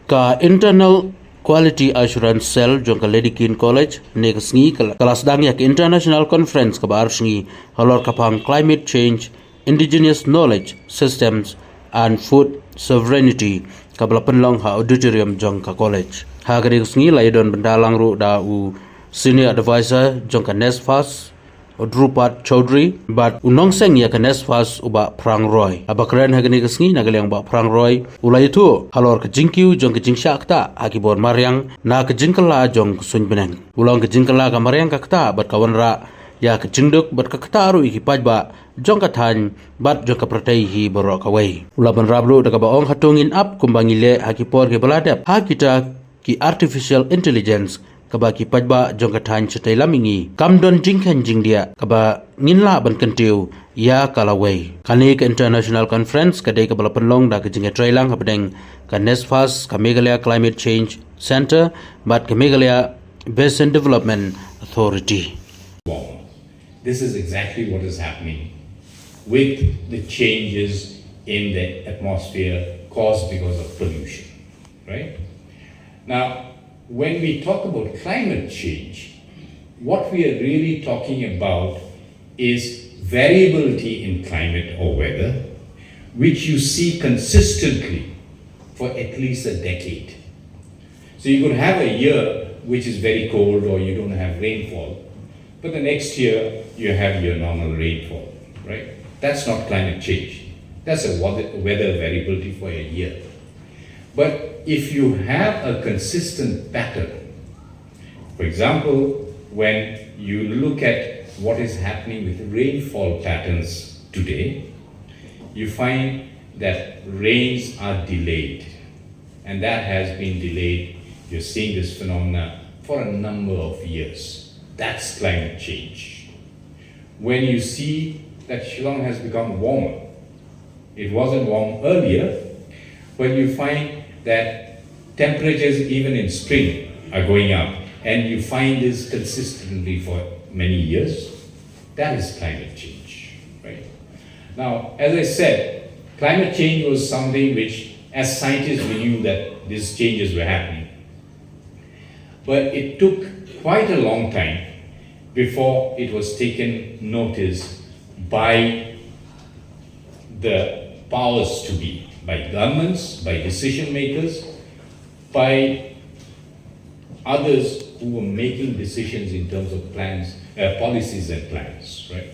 Ka internal quality assurance cell jong ka Ledikin College ne ka sngi kelas dang yak international conference ka bar sngi halor kapang climate change, indigenous knowledge systems and food sovereignty ka balapenlong ha auditorium jong ka college. Ha ka sngi laidon bendalang ru da u senior advisor jong ka Nesfas Drupat Chaudhry but unong seng ya ka Nesfas uba Phrang Roy abakran hagani kasngi nagalyang ba Phrang Roy ulay tu halor ka jingkyu jong ka jingsha ktah hakibor mariang na ka jingkylla jong sun beneng ulong ka jingkylla ka mariang ka ktah bat kawan ra ya ka jingduk bat ka ktah ru ikipaj ba jong ka than bat jong ka pratai hi borok away ulaban rablu da ka baong hatungin up kumbangi le hakipor ke baladap hakita ki artificial intelligence kaba ki pajba jong ka than chatai lamingi kamdon jingkhan jingdia kaba nginla ban kantiu ya kalaway kani ka international conference kadai ka balapanlong da ka jinga trailang habdeng ka Nesfas ka Meghalaya Climate Change Center but ka Meghalaya Basin Development Authority. This is exactly what is happening with the changes in the atmosphere caused because of pollution, right? Now, when we talk about climate change, what we are really talking about is variability in climate or weather, which you see consistently for at least a decade. So you could have a year which is very cold or you don't have rainfall, but the next year you have your normal rainfall, right? That's not climate change. That's a weather variability for a year. But if you have a consistent pattern, for example, when you look at what is happening with rainfall patterns today, you find that rains are delayed. And that has been delayed. You're seeing this phenomena for a number of years. That's climate change. When you see that Shillong has become warmer, it wasn't warm earlier, but you find that temperatures even in spring are going up, and you find this consistently for many years, that is climate change, right? Now, as I said, climate change was something which, as scientists, we knew that these changes were happening. But it took quite a long time before it was taken notice by the powers to be, by governments, by decision makers, by others who were making decisions in terms of plans, policies and plans, right?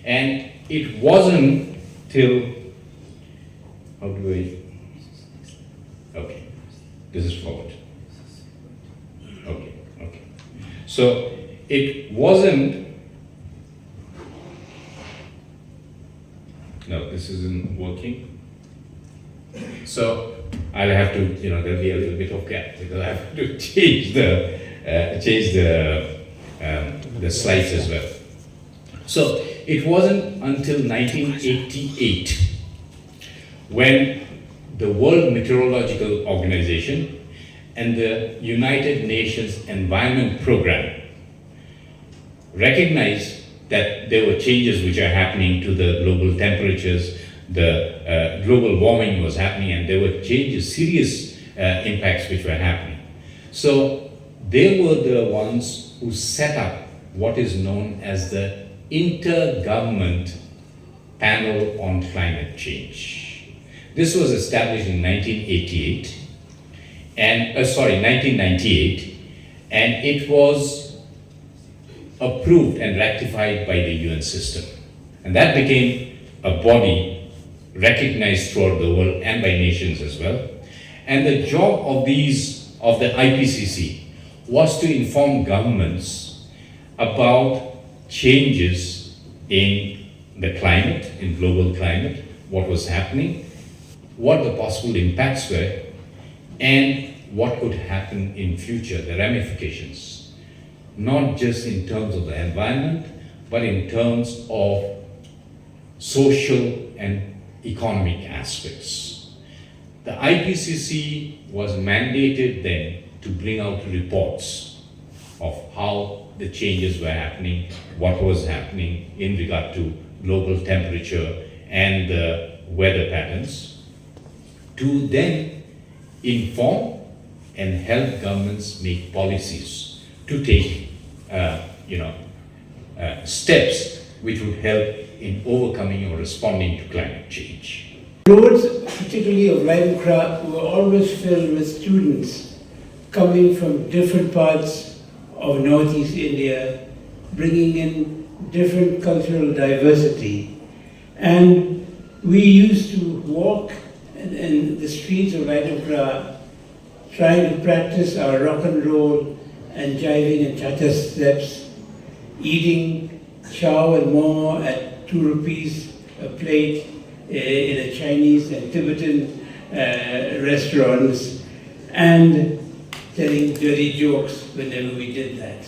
And it wasn't till, okay, this is forward. Okay. So it wasn't, no, this isn't working. So I'll have to, there'll be a little bit of gap because I have to change the slides as well. So it wasn't until 1988 when the World Meteorological Organization and the United Nations Environment Program recognized that there were changes which are happening to the global temperatures, the global warming was happening, and there were changes, serious impacts which were happening. So they were the ones who set up what is known as the Intergovernment Panel on Climate Change. This was established in 1998, 1998, and it was approved and ratified by the UN system. And that became a body recognized throughout the world and by nations as well. And the job of the IPCC was to inform governments about changes in the climate, in global climate, what was happening, what the possible impacts were, and what could happen in future, the ramifications, not just in terms of the environment, but in terms of social and economic aspects. The IPCC was mandated then to bring out reports of how the changes were happening, what was happening in regard to global temperature and the weather patterns, to then inform and help governments make policies to take, steps which would help in overcoming or responding to climate change. Roads, particularly of Limencraft, were always filled with students coming from different parts of Northeast India, bringing in different cultural diversity. And we used to walk in the streets of Limencraft, trying to practice our rock and roll and jiving and cha-cha steps, eating chow and momo at 2 rupees a plate in a Chinese and Tibetan restaurants, and telling dirty jokes whenever we did that.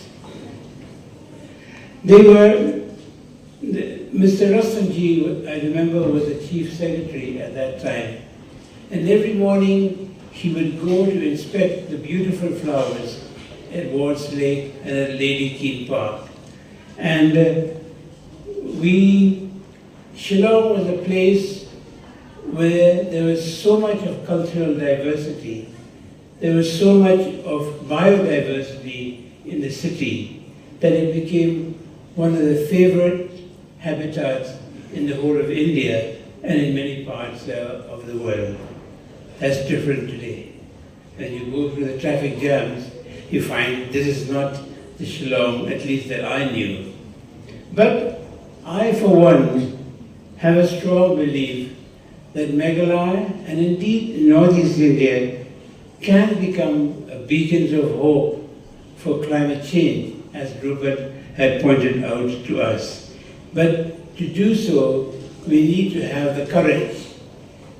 They were, Mr. Rastanji, I remember, was the chief secretary at that time, and every morning he would go to inspect the beautiful flowers at Wards Lake and at Lady Keane Park. And Shillong was a place where there was so much of cultural diversity, there was so much of biodiversity in the city that it became one of the favorite habitats in the whole of India and in many parts of the world. That's different today. When you go through the traffic jams, you find this is not the Shillong, at least that I knew. But I, for one, have a strong belief that Meghalaya, and indeed Northeast India, can become beacons of hope for climate change, as Rupert had pointed out to us. But to do so, we need to have the courage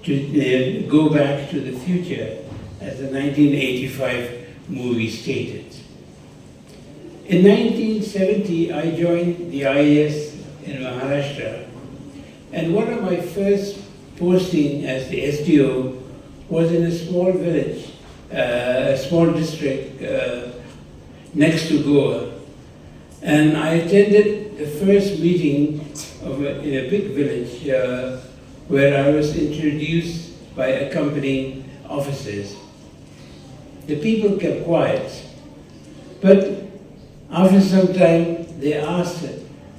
to go back to the future, as the 1985 movie stated. In 1970, I joined the IAS in Maharashtra, and one of my first posting as the SDO was in a small village, a small district next to Goa. And I attended the first meeting in a big village where I was introduced by accompanying officers. The people kept quiet, but after some time they asked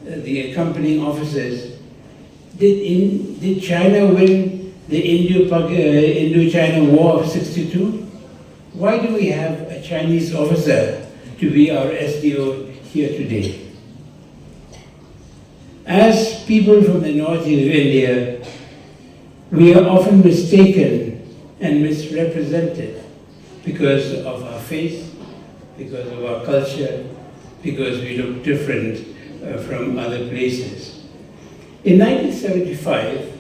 the accompanying officers, did China win the Indo-China War of '62? Why do we have a Chinese officer to be our SDO here today? As people from the northeast of India, we are often mistaken and misrepresented because of our faith, because of our culture, because we look different from other places. In 1975,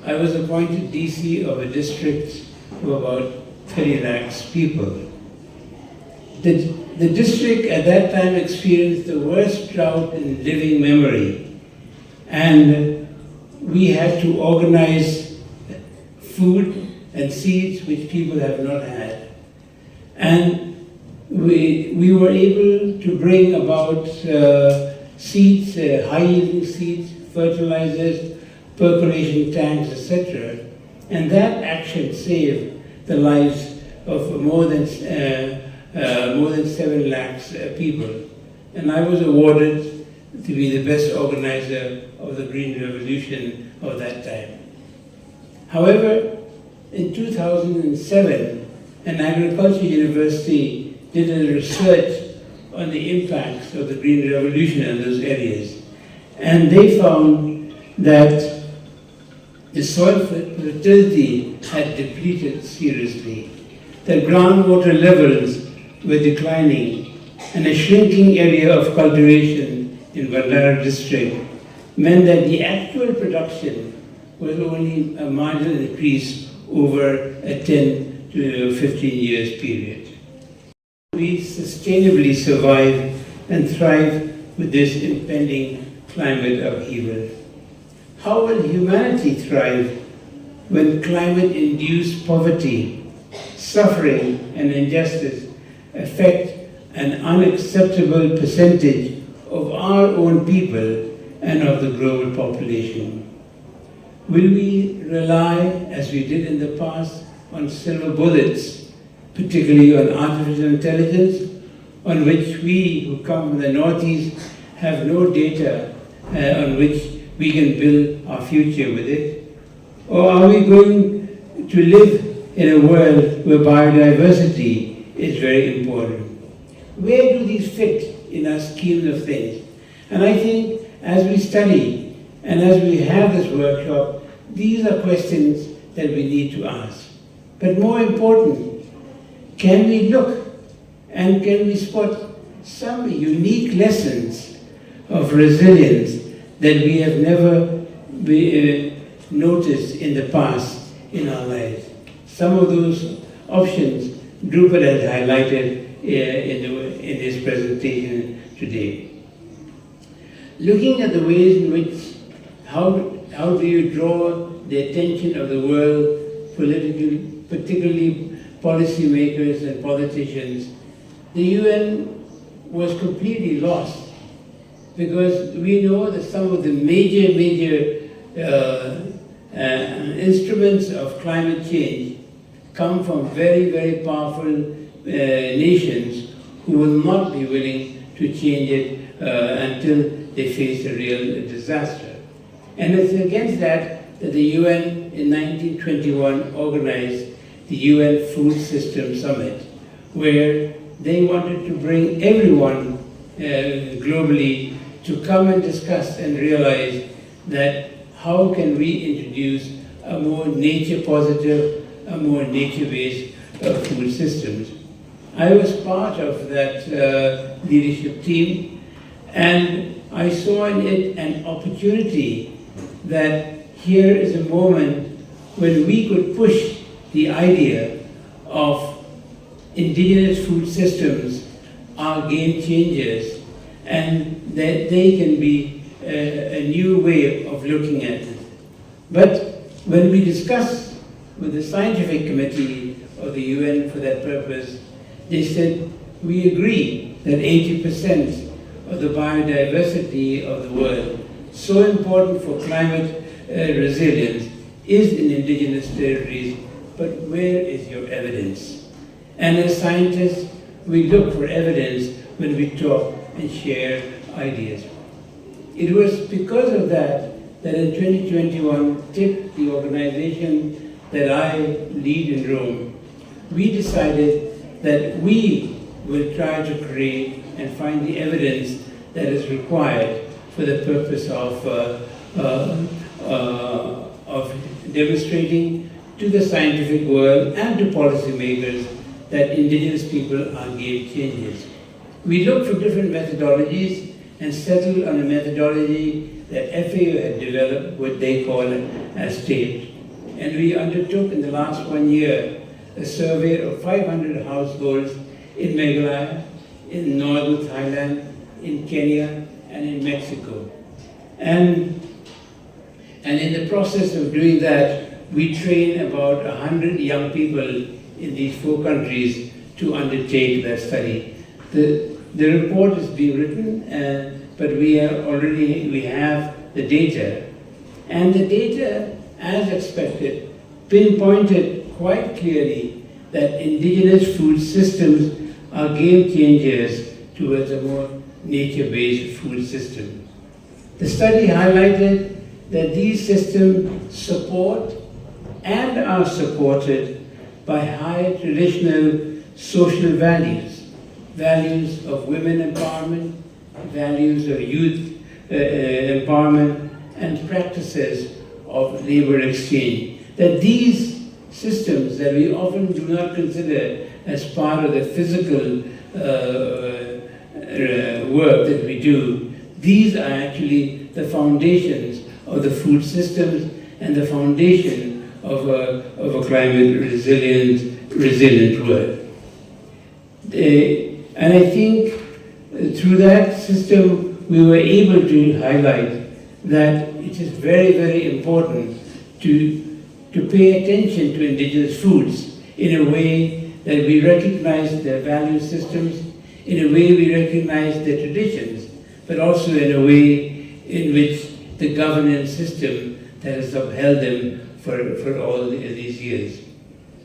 I was appointed DC of a district of about 30 lakhs people. The district at that time experienced the worst drought in living memory, and we had to organize food and seeds which people have not had. And we were able to bring about seeds, high-yielding seeds, fertilizers, percolation tanks, etc. And that action saved the lives of more than 7 lakhs people. And I was awarded to be the best organizer of the Green Revolution of that time. However, in 2007, an agriculture university did a research on the impacts of the Green Revolution in those areas. And they found that the soil fertility had depleted seriously. The groundwater levels were declining, and a shrinking area of cultivation in Bandara district meant that the actual production was only a marginal increase over a 10 to 15 years period. We sustainably survive and thrive with this impending climate upheaval. How will humanity thrive when climate-induced poverty, suffering, and injustice affect an unacceptable percentage of our own people and of the global population? Will we rely, as we did in the past, on silver bullets particularly on artificial intelligence, on which we who come from the Northeast have no data on which we can build our future with it? Or are we going to live in a world where biodiversity is very important? Where do these fit in our scheme of things? And I think as we study and as we have this workshop, these are questions that we need to ask. But more important, can we look and can we spot some unique lessons of resilience that we have never noticed in the past in our lives? Some of those options Drupal has highlighted in his presentation today. Looking at the ways in which, how do you draw the attention of the world, particularly policymakers and politicians, the UN was completely lost, because we know that some of the major instruments of climate change come from very powerful nations who will not be willing to change it until they face a real disaster. And it's against that the UN in 1921 organized the UN Food System Summit, where they wanted to bring everyone globally to come and discuss and realize that how can we introduce a more nature positive, a more nature-based food systems. I was part of that leadership team, and I saw in it an opportunity that here is a moment when we could push the idea of indigenous food systems are game changers, and that they can be a new way of looking at it. But when we discussed with the scientific committee of the UN for that purpose, they said, we agree that 80% of the biodiversity of the world, so important for climate resilience, is in indigenous territories, but where is your evidence? And as scientists, we look for evidence when we talk and share ideas. It was because of that in 2021, TIP, the organization that I lead in Rome, we decided that we will try to create and find the evidence that is required for the purpose of demonstrating to the scientific world and to policymakers that indigenous people are game changers. We looked for different methodologies and settled on a methodology that FAO had developed, what they call as TAPE. And we undertook in the last 1 year a survey of 500 households in Meghalaya, in northern Thailand, in Kenya, and in Mexico. And in the process of doing that, we trained about 100 young people in these 4 countries to undertake that study. The report is being written, but we have the data. And the data, as expected, pinpointed quite clearly that indigenous food systems are game changers towards a more nature-based food system. The study highlighted that these systems support and are supported by high traditional social values, values of women empowerment, values of youth empowerment, and practices of labor exchange. That these systems that we often do not consider as part of the physical work that we do, these are actually the foundations of the food systems and the foundation of a climate resilient world. And I think through that system we were able to highlight that it is very important to pay attention to indigenous foods in a way that we recognize their value systems, in a way we recognize their traditions, but also in a way in which the governance system that has upheld them for all these years.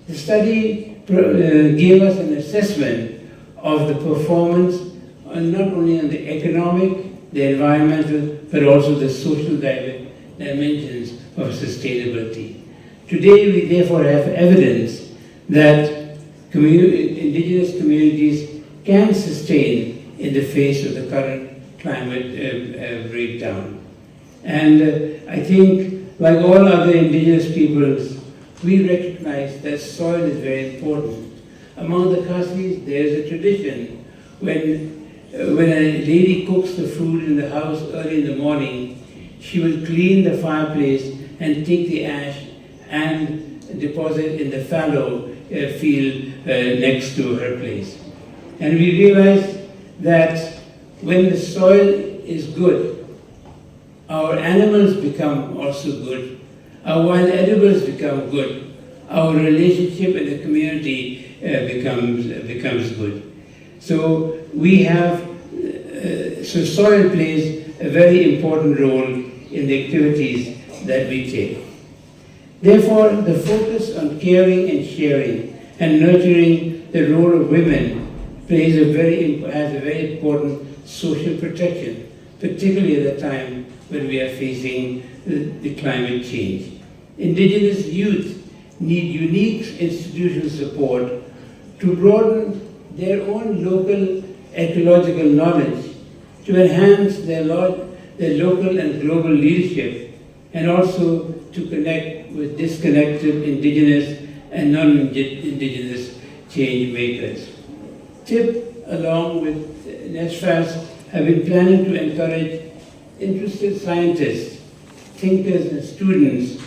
The study gave us an assessment of the performance not only on the economic, the environmental, but also the social dimensions of sustainability. Today, we therefore have evidence that indigenous communities can sustain in the face of the current climate breakdown. And I think, like all other indigenous peoples, we recognize that soil is very important. Among the Khasis, there is a tradition when a lady cooks the food in the house early in the morning, she will clean the fireplace and take the ash and deposit in the fallow field next to her place. And we realize that when the soil is good, our animals become also good, our wild edibles become good, our relationship in the community becomes good. So we have, so soil plays a very important role in the activities that we take. Therefore, the focus on caring and sharing and nurturing the role of women has a very important social protection, particularly at the time when we are facing the climate change. Indigenous youth need unique institutional support to broaden their own local ecological knowledge, to enhance their local and global leadership, and also to connect with disconnected indigenous and non-indigenous change makers. TIP, along with NESFAS, have been planning to encourage interested scientists, thinkers and students